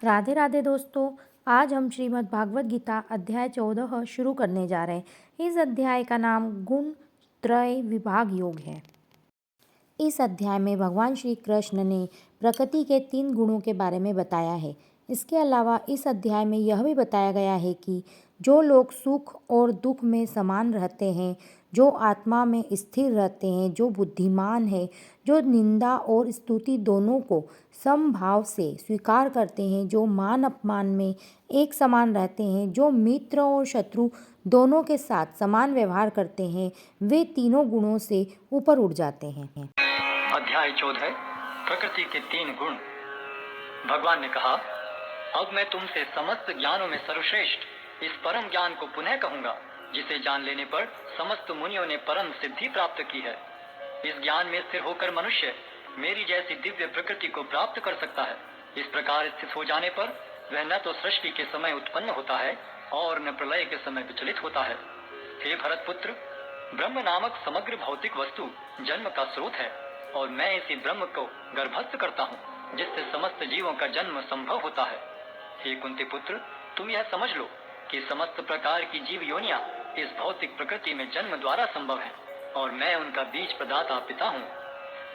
राधे राधे दोस्तों। आज हम श्रीमद् भागवत गीता अध्याय 14 शुरू करने जा रहे हैं। इस अध्याय का नाम गुण त्रय विभाग योग है। इस अध्याय में भगवान श्री कृष्ण ने प्रकृति के 3 गुणों के बारे में बताया है। इसके अलावा इस अध्याय में यह भी बताया गया है कि जो लोग सुख और दुख में समान रहते हैं, जो आत्मा में स्थिर रहते हैं, जो बुद्धिमान है, जो निंदा और स्तुति दोनों को समभाव से स्वीकार करते हैं, जो मान अपमान में एक समान रहते हैं, जो मित्र और शत्रु दोनों के साथ समान व्यवहार करते हैं, वे तीनों गुणों से ऊपर उठ जाते हैं। अध्याय 14 प्रकृति के 3 गुण। भगवान ने कहा, अब मैं तुमसे समस्त ज्ञानों में सर्वश्रेष्ठ इस परम ज्ञान को पुनः कहूंगा, जिसे जान लेने पर समस्त मुनियों ने परम सिद्धि प्राप्त की है। इस ज्ञान में स्थिर होकर मनुष्य मेरी जैसी दिव्य प्रकृति को प्राप्त कर सकता है। इस प्रकार स्थित हो जाने पर वह न तो सृष्टि के समय उत्पन्न होता है और न प्रलय के समय विचलित होता है। हे भरत पुत्र, ब्रह्म नामक समग्र भौतिक वस्तु जन्म का स्रोत है और मैं इसी ब्रह्म को गर्भस्थ करता हूँ, जिससे समस्त जीवों का जन्म संभव होता है। हे कुंती पुत्र, तुम यह समझ लो कि समस्त प्रकार की जीव योनियां इस भौतिक प्रकृति में जन्म द्वारा संभव है और मैं उनका बीज प्रदाता पिता हूँ।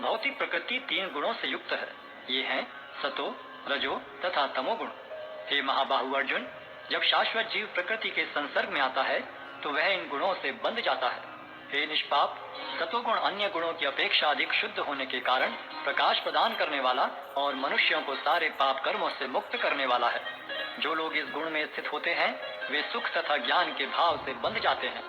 भौतिक प्रकृति 3 गुणों से युक्त है। ये हैं सतो, रजो तथा तमोगुण। हे महाबाहु अर्जुन, जब शाश्वत जीव प्रकृति के संसर्ग में आता है तो वह इन गुणों से बंध जाता है। हे निष्पाप, सतोगुण अन्य गुणों की अपेक्षा अधिक शुद्ध होने के कारण प्रकाश प्रदान करने वाला और मनुष्यों को सारे पाप कर्मों से मुक्त करने वाला है। जो लोग इस गुण में स्थित होते हैं वे सुख तथा ज्ञान के भाव से बंध जाते हैं।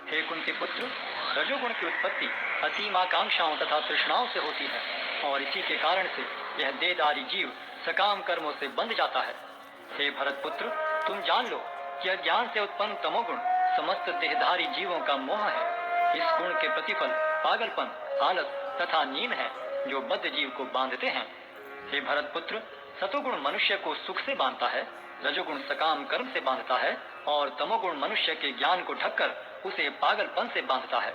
हे कुंती पुत्र, रजोगुण की उत्पत्ति असीम आकांक्षाओं तथा तृष्णाओं से होती है और इसी के कारण से यह देहधारी जीव सकाम कर्मों से बंध जाता है। हे भरत पुत्र, तुम जान लो कि अज्ञान से उत्पन्न तमोगुण समस्त देहधारी जीवों का मोह है। इस गुण के प्रतिफल पागलपन, आलस तथा नींद है, जो बद्ध जीव को बांधते हैं। हे भरत पुत्र, सतोगुण मनुष्य को सुख से बांधता है, रजोगुण सकाम कर्म से बांधता है और तमोगुण मनुष्य के ज्ञान को ढककर उसे पागलपन से बांधता है।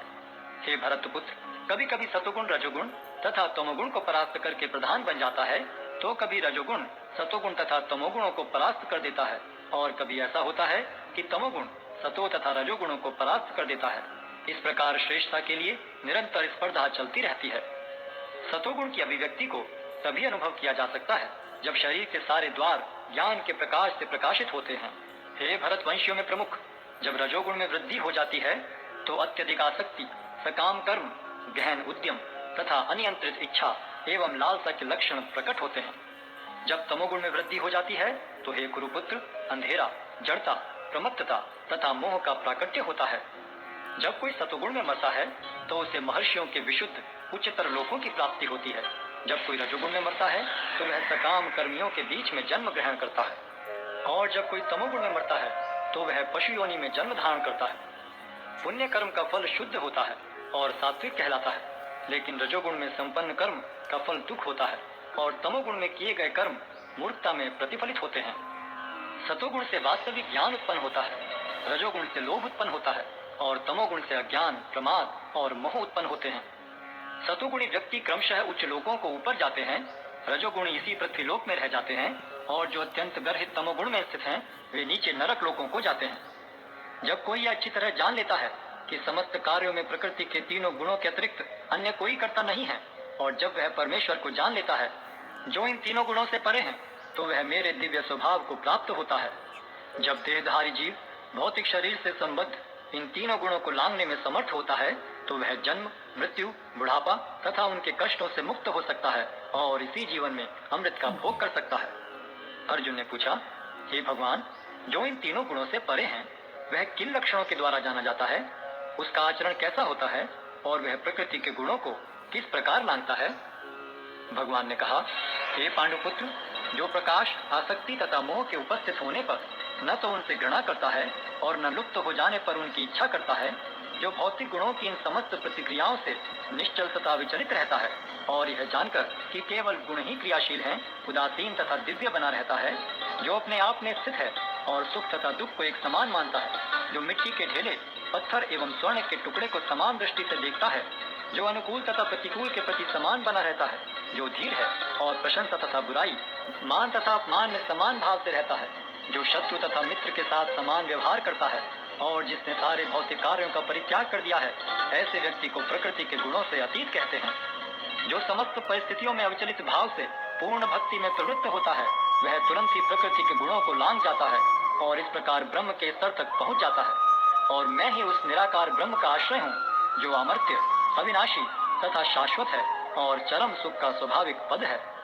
हे भरत पुत्र, कभी कभी सतोगुण रजोगुण तथा तमोगुण को परास्त करके प्रधान बन जाता है, तो कभी रजोगुण सतोगुण तथा तमोगुणों को परास्त कर देता है और कभी ऐसा होता है कि तमोगुण सतो तथा रजोगुणों को परास्त कर देता है। इस प्रकार श्रेष्ठता के लिए निरंतर स्पर्धा चलती रहती है। सतोगुण की अभिव्यक्ति को तभी अनुभव किया जा सकता है जब शरीर के सारे द्वार ज्ञान के प्रकाश से प्रकाशित होते हैं। हे भरतवंशियों में प्रमुख, जब रजोगुण में वृद्धि हो जाती है तो अत्यधिक आसक्ति, सकाम कर्म, गहन उद्यम तथा अनियंत्रित इच्छा एवं लालसा के लक्षण प्रकट होते हैं। जब तमोगुण में वृद्धि हो जाती है तो हे कुरुपुत्र, अंधेरा, जड़ता, प्रमत्तता तथा मोह का प्राकट्य होता है। जब कोई सतोगुण में मरता है तो उसे महर्षियों के विशुद्ध उच्चतर लोकों की प्राप्ति होती है। जब कोई रजोगुण में मरता है तो वह सकाम कर्मियों के बीच में जन्म ग्रहण करता है और जब कोई तमोगुण में मरता है तो वह पशु योनि में जन्म धारण करता है। पुण्य कर्म का फल शुद्ध होता है और सात्विक कहलाता है, लेकिन रजोगुण में संपन्न कर्म का फल दुख होता है और तमोगुण में किए गए कर्म मूर्खता में प्रतिफलित होते हैं। सतोगुण से वास्तविक ज्ञान उत्पन्न होता है, रजोगुण से लोभ उत्पन्न होता है और तमोगुण से अज्ञान, प्रमाद और मोह उत्पन्न होते हैं। सतोगुणी व्यक्ति क्रमशः उच्च लोकों को ऊपर जाते हैं, रजोगुणी इसी पृथ्वीलोक में रह जाते हैं और जो अत्यंत गर्हित तमोगुण में स्थित हैं वे नीचे नरक लोकों को जाते हैं। जब कोई अच्छी तरह जान लेता है कि समस्त कार्यों में प्रकृति के 3 गुणों के अतिरिक्त अन्य कोई कर्ता नहीं है और जब वह परमेश्वर को जान लेता है जो इन 3 गुणों से परे हैं, तो वह मेरे दिव्य स्वभाव को प्राप्त होता है। जब देहधारी जीव भौतिक शरीर से संबद्ध इन 3 गुणों को लांघने में समर्थ होता है तो वह जन्म, मृत्यु, बुढ़ापा तथा उनके कष्टों से मुक्त हो सकता है और इसी जीवन में अमृत का भोग कर सकता है। अर्जुन ने पूछा, हे भगवान, जो इन 3 गुणों से परे हैं वह किन लक्षणों के द्वारा जाना जाता है, उसका आचरण कैसा होता है और वह प्रकृति के गुणों को किस प्रकार लांघता है? भगवान ने कहा, हे पांडुपुत्र, जो प्रकाश, आसक्ति तथा मोह के उपस्थित होने पर न तो उनसे घृणा करता है और न लुप्त हो जाने पर उनकी इच्छा करता है, जो भौतिक गुणों की इन समस्त प्रतिक्रियाओं से निश्चल तथा विचलित रहता है और यह जानकर कि केवल गुण ही क्रियाशील हैं, उदासीन तथा दिव्य बना रहता है, जो अपने आप में स्थित है और सुख तथा दुख को एक समान मानता है, जो मिट्टी के ढेले, पत्थर एवं स्वर्ण के टुकड़े को समान दृष्टि से देखता है जो अनुकूल तथा प्रतिकूल के प्रति समान बना रहता है, जो धीर है और प्रशंसा तथा बुराई, मान तथा अपमान में समान भाव से रहता है, जो शत्रु तथा मित्र के साथ समान व्यवहार करता है और जिसने सारे भौतिक कार्यों का परित्याग कर दिया है, ऐसे व्यक्ति को प्रकृति के गुणों से अतीत कहते हैं। जो समस्त परिस्थितियों में अविचलित भाव से पूर्ण भक्ति में प्रवृत्त होता है, वह तुरंत ही प्रकृति के गुणों को लांघ जाता है और इस प्रकार ब्रह्म के स्तर तक पहुंच जाता है। और मैं ही उस निराकार ब्रह्म का आश्रय हूँ, जो अमर्त्य, अविनाशी तथा शाश्वत है और चरम सुख का स्वाभाविक पद है।